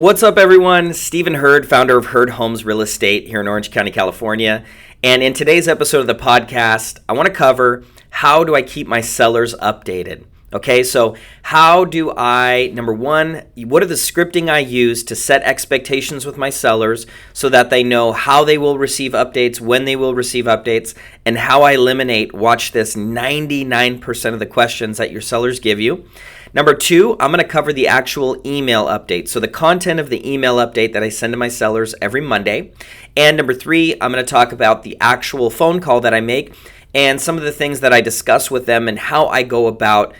What's up, everyone? Stephen Hurd, founder of Hurd Homes Real Estate here in Orange County, California. And in today's episode of the podcast, I want to cover how do I keep my sellers updated? Okay, so how do I, number one, what are the scripting I use to set expectations with my sellers so that they know how they will receive updates, when they will receive updates, and how I eliminate, watch this, 99% of the questions that your sellers give you. Number two, I'm going to cover the actual email update. So the content of the email update that I send to my sellers every Monday. And number three, I'm going to talk about the actual phone call that I make and some of the things that I discuss with them and how I go about,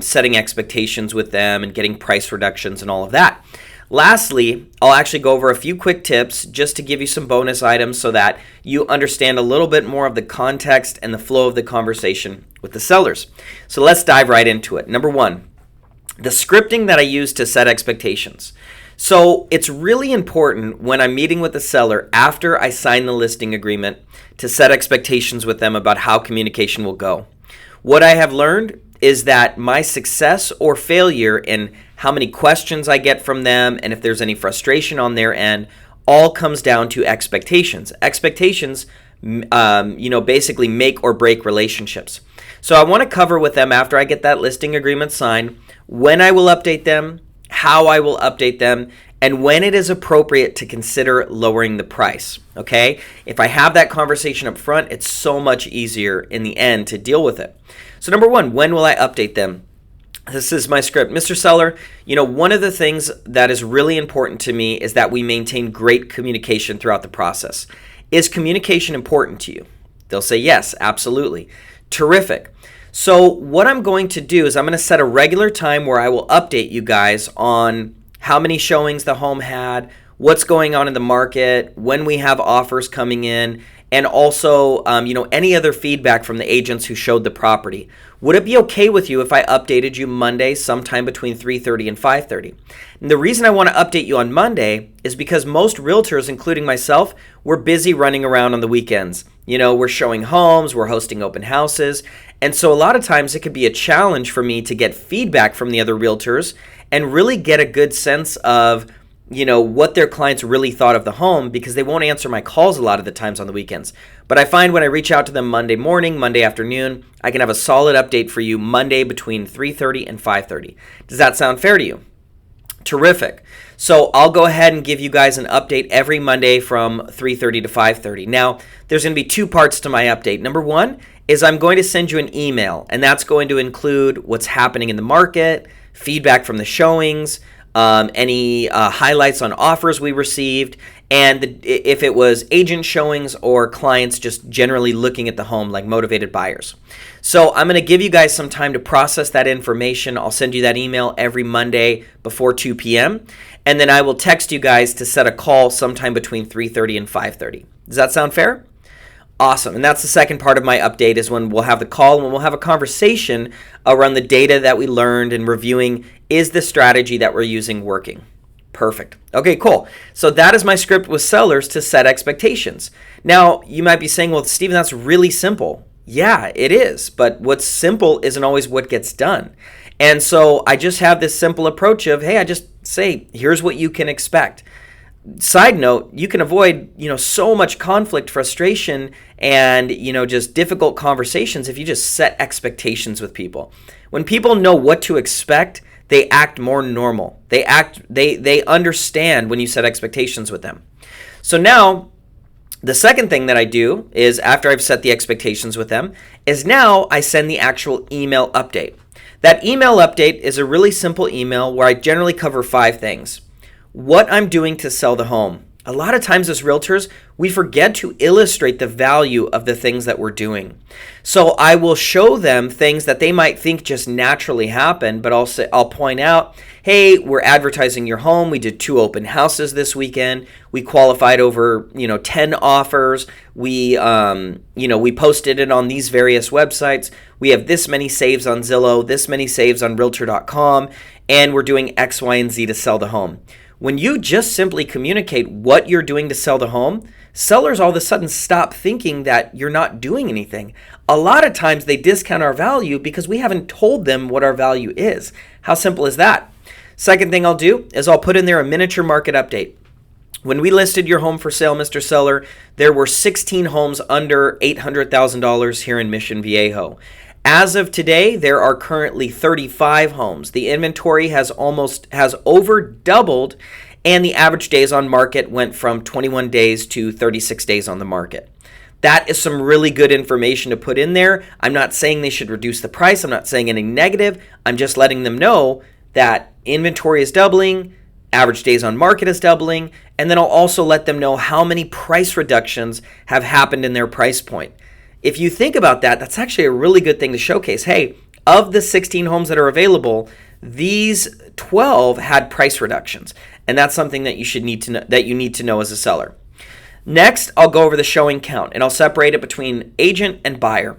setting expectations with them and getting price reductions and all of that. Lastly, I'll actually go over a few quick tips just to give you some bonus items so that you understand a little bit more of the context and the flow of the conversation with the sellers. So let's dive right into it. Number one, the scripting that I use to set expectations. So it's really important when I'm meeting with the seller after I sign the listing agreement to set expectations with them about how communication will go. What I have learned is that my success or failure in how many questions I get from them and if there's any frustration on their end all comes down to expectations. Expectations, basically make or break relationships. So I want to cover with them after I get that listing agreement signed, when I will update them, how I will update them, and when it is appropriate to consider lowering the price, okay? If I have that conversation up front, it's so much easier in the end to deal with it. So number one, when will I update them? This is my script. Mr. Seller, one of the things that is really important to me is that we maintain great communication throughout the process. Is communication important to you? They'll say yes, absolutely. Terrific. So what I'm going to do is I'm going to set a regular time where I will update you guys on how many showings the home had, what's going on in the market, when we have offers coming in, and also, any other feedback from the agents who showed the property. Would it be okay with you if I updated you Monday sometime between 3:30 and 5:30? And the reason I want to update you on Monday is because most realtors, including myself, we're busy running around on the weekends. We're showing homes, we're hosting open houses, and so a lot of times it could be a challenge for me to get feedback from the other realtors and really get a good sense of what their clients really thought of the home, because they won't answer my calls a lot of the times on the weekends. But I find when I reach out to them Monday morning, Monday afternoon, I can have a solid update for you Monday between 3:30 and 5:30. Does that sound fair to you? Terrific. So I'll go ahead and give you guys an update every Monday from 3:30 to 5:30. Now, there's going to be two parts to my update. Number one is I'm going to send you an email, and that's going to include what's happening in the market, feedback from the showings, any highlights on offers we received, and if it was agent showings or clients just generally looking at the home like motivated buyers. So I'm going to give you guys some time to process that information. I'll send you that email every Monday before 2 p.m. And then I will text you guys to set a call sometime between 3:30 and 5:30. Does that sound fair? Awesome. And that's the second part of my update, is when we'll have the call and when we'll have a conversation around the data that we learned and reviewing, is the strategy that we're using working? Perfect. Okay, cool. So that is my script with sellers to set expectations. Now, you might be saying, well, Stephen, that's really simple. Yeah, it is. But what's simple isn't always what gets done. And so I just have this simple approach of, hey, I just say, here's what you can expect. Side note, you can avoid, so much conflict, frustration, and, just difficult conversations if you just set expectations with people. When people know what to expect, they act more normal. They understand when you set expectations with them. So now, the second thing that I do is, after I've set the expectations with them, is now I send the actual email update. That email update is a really simple email where I generally cover 5 things. What I'm doing to sell the home. A lot of times as realtors, we forget to illustrate the value of the things that we're doing. So I will show them things that they might think just naturally happen, but I'll point out, hey, we're advertising your home. We did 2 open houses this weekend. We qualified over, 10 offers. We posted it on these various websites. We have this many saves on Zillow, this many saves on Realtor.com, and we're doing X, Y, and Z to sell the home. When you just simply communicate what you're doing to sell the home, sellers all of a sudden stop thinking that you're not doing anything. A lot of times they discount our value because we haven't told them what our value is. How simple is that? Second thing I'll do is I'll put in there a miniature market update. When we listed your home for sale, Mr. Seller, there were 16 homes under $800,000 here in Mission Viejo. As of today, there are currently 35 homes. The inventory has over doubled, and the average days on market went from 21 days to 36 days on the market. That is some really good information to put in there. I'm not saying they should reduce the price. I'm not saying anything negative. I'm just letting them know that inventory is doubling, average days on market is doubling, and then I'll also let them know how many price reductions have happened in their price point. If you think about that, that's actually a really good thing to showcase. Hey, of the 16 homes that are available, these 12 had price reductions, and that's something that you need to know as a seller. Next, I'll go over the showing count, and I'll separate it between agent and buyer.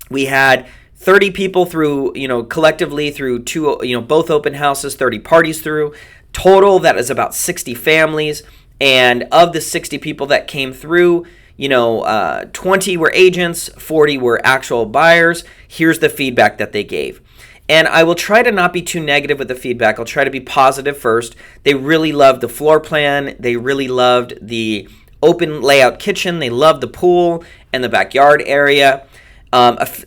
We had 30 people through, collectively through both open houses, 30 parties through. Total, that is about 60 families. And of the 60 people that came through, 20 were agents, 40 were actual buyers. Here's the feedback that they gave. And I will try to not be too negative with the feedback. I'll try to be positive first. They really loved the floor plan. They really loved the open layout kitchen. They loved the pool and the backyard area.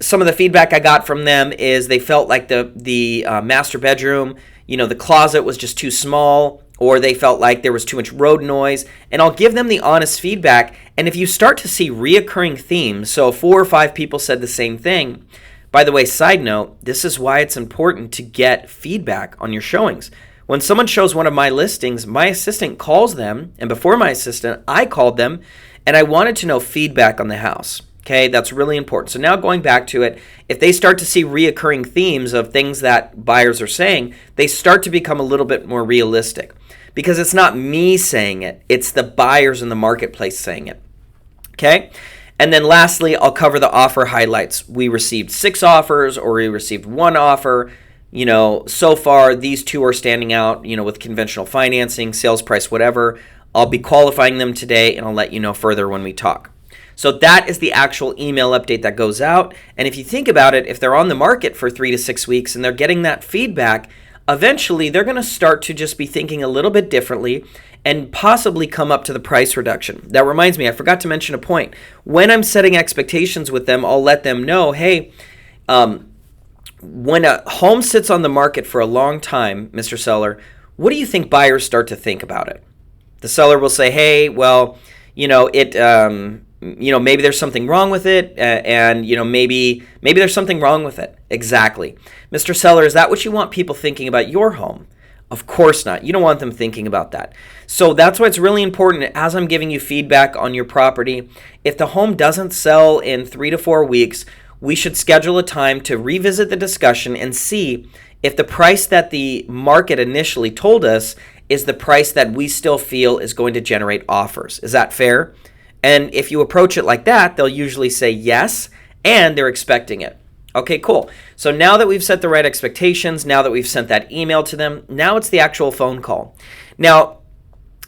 Some of the feedback I got from them is they felt like the master bedroom, the closet was just too small, or they felt like there was too much road noise. And I'll give them the honest feedback. And if you start to see reoccurring themes, so 4 or 5 people said the same thing. By the way, side note, this is why it's important to get feedback on your showings. When someone shows one of my listings, my assistant calls them, and before my assistant, I called them, and I wanted to know feedback on the house. Okay, that's really important. So now going back to it, if they start to see reoccurring themes of things that buyers are saying, they start to become a little bit more realistic. Because it's not me saying it, it's the buyers in the marketplace saying it. Okay? And then lastly, I'll cover the offer highlights. We received 6 offers, or we received 1 offer. So far, these 2 are standing out, with conventional financing, sales price, whatever. I'll be qualifying them today, and I'll let you know further when we talk. So that is the actual email update that goes out. And if you think about it, if they're on the market for 3 to 6 weeks and they're getting that feedback, eventually they're going to start to just be thinking a little bit differently and possibly come up to the price reduction. That reminds me, I forgot to mention a point. When I'm setting expectations with them, I'll let them know, hey, when a home sits on the market for a long time, Mr. Seller, what do you think buyers start to think about it? The seller will say, hey, well, maybe there's something wrong with it, and maybe there's something wrong with it. Exactly. Mr. Seller, is that what you want people thinking about your home? Of course not. You don't want them thinking about that. So that's why it's really important, as I'm giving you feedback on your property, if the home doesn't sell in 3 to 4 weeks, we should schedule a time to revisit the discussion and see if the price that the market initially told us is the price that we still feel is going to generate offers. Is that fair? And if you approach it like that, they'll usually say yes, and they're expecting it. Okay, cool. So now that we've set the right expectations, now that we've sent that email to them, now it's the actual phone call. Now,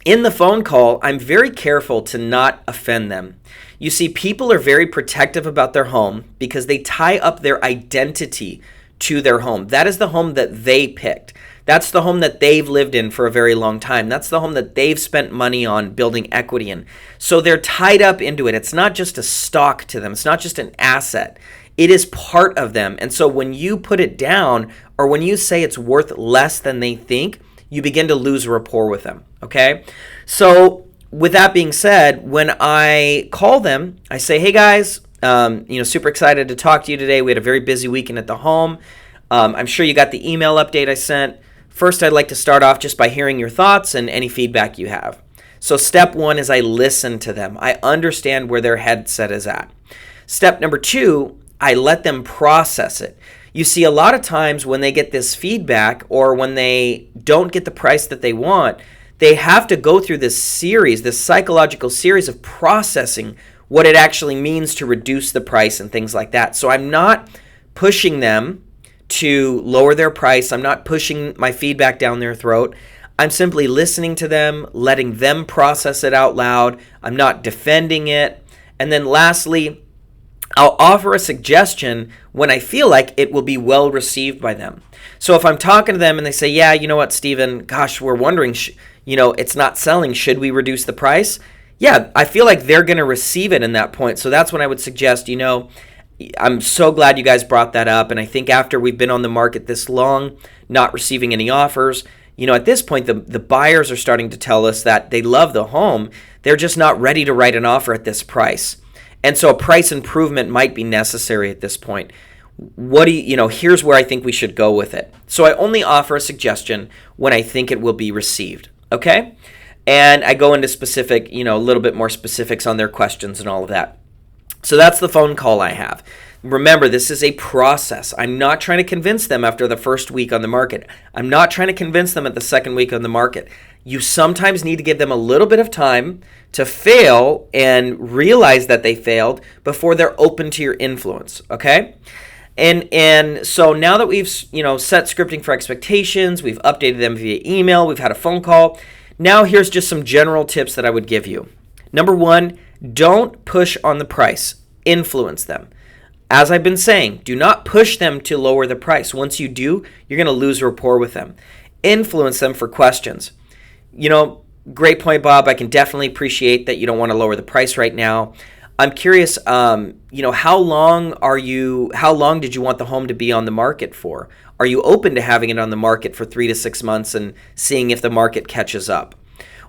in the phone call, I'm very careful to not offend them. You see, people are very protective about their home because they tie up their identity to their home. That is the home that they picked. That's the home that they've lived in for a very long time. That's the home that they've spent money on building equity in. So they're tied up into it. It's not just a stock to them. It's not just an asset. It is part of them. And so when you put it down, or when you say it's worth less than they think, you begin to lose rapport with them. Okay? So with that being said, when I call them, I say, hey guys, super excited to talk to you today. We had a very busy weekend at the home. I'm sure you got the email update I sent. First, I'd like to start off just by hearing your thoughts and any feedback you have. So step 1 is I listen to them. I understand where their headset is at. Step number 2, I let them process it. You see, a lot of times when they get this feedback, or when they don't get the price that they want, they have to go through this psychological series of processing what it actually means to reduce the price and things like that. So I'm not pushing them to lower their price. I'm not pushing my feedback down their throat. I'm simply listening to them, letting them process it out loud. I'm not defending it. And then lastly, I'll offer a suggestion when I feel like it will be well received by them. So if I'm talking to them and they say, yeah, you know what, Stephen, gosh, we're wondering, it's not selling. Should we reduce the price? Yeah, I feel like they're going to receive it in that point. So that's when I would suggest, I'm so glad you guys brought that up. And I think after we've been on the market this long, not receiving any offers, at this point, the buyers are starting to tell us that they love the home. They're just not ready to write an offer at this price. And so a price improvement might be necessary at this point. Here's where I think we should go with it. So I only offer a suggestion when I think it will be received, okay? And I go into specific, a little bit more specifics on their questions and all of that. So that's the phone call I have. Remember, this is a process. I'm not trying to convince them after the first week on the market. I'm not trying to convince them at the second week on the market. You sometimes need to give them a little bit of time to fail and realize that they failed before they're open to your influence, okay? And so now that we've, set scripting for expectations, we've updated them via email, we've had a phone call, now here's just some general tips that I would give you. Number one, don't push on the price. Influence them. As I've been saying, do not push them to lower the price. Once you do, you're going to lose rapport with them. Influence them for questions. Great point, Bob. I can definitely appreciate that you don't want to lower the price right now. I'm curious, how long did you want the home to be on the market for? Are you open to having it on the market for 3 to 6 months and seeing if the market catches up?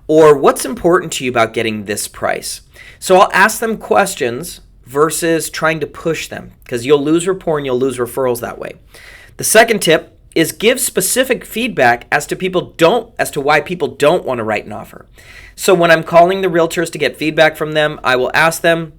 Or what's important to you about getting this price? So I'll ask them questions versus trying to push them, because you'll lose rapport and you'll lose referrals that way. The second tip is give specific feedback as to why people don't want to write an offer. So when I'm calling the realtors to get feedback from them, I will ask them,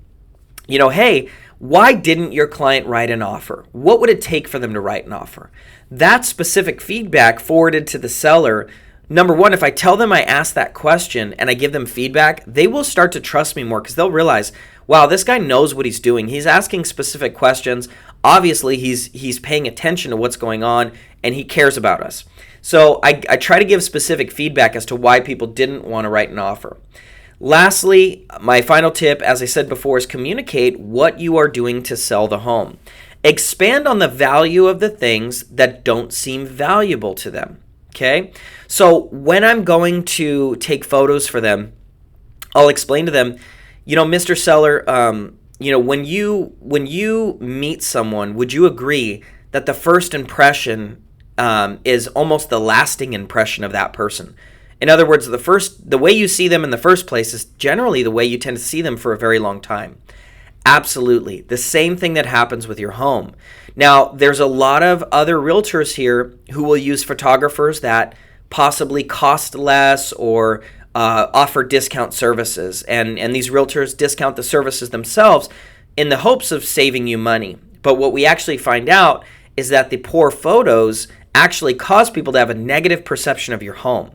hey, why didn't your client write an offer? What would it take for them to write an offer? That specific feedback forwarded to the seller. Number one, if I tell them I asked that question and I give them feedback, they will start to trust me more because they'll realize, wow, this guy knows what he's doing. He's asking specific questions. Obviously, he's paying attention to what's going on and he cares about us. So I try to give specific feedback as to why people didn't want to write an offer. Lastly, my final tip, as I said before, is communicate what you are doing to sell the home. Expand on the value of the things that don't seem valuable to them. Okay? So when I'm going to take photos for them, I'll explain to them, Mr. Seller, when you meet someone, would you agree that the first impression is almost the lasting impression of that person? In other words, the way you see them in the first place is generally the way you tend to see them for a very long time. Absolutely. The same thing that happens with your home. Now, there's a lot of other realtors here who will use photographers that possibly cost less or offer discount services. And these realtors discount the services themselves in the hopes of saving you money. But what we actually find out is that the poor photos actually cause people to have a negative perception of your home.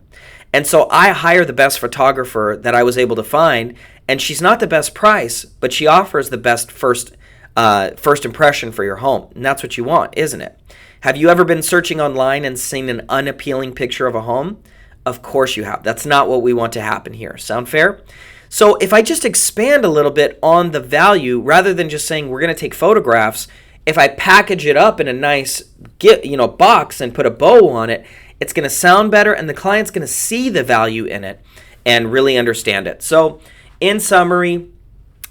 And so I hire the best photographer that I was able to find, and she's not the best price, but she offers the best first impression for your home. And that's what you want, isn't it? Have you ever been searching online and seen an unappealing picture of a home? Of course you have. That's not what we want to happen here. Sound fair? So if I just expand a little bit on the value, rather than just saying we're going to take photographs, if I package it up in a nice box and put a bow on it, it's going to sound better and the client's going to see the value in it and really understand it. So in summary,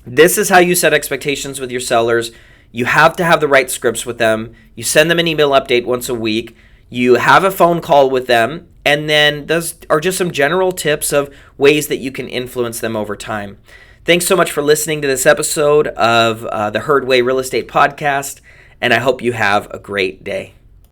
this is how you set expectations with your sellers. You have to have the right scripts with them. You send them an email update once a week. You have a phone call with them. And then those are just some general tips of ways that you can influence them over time. Thanks so much for listening to this episode of the Herd Way Real Estate Podcast. And I hope you have a great day.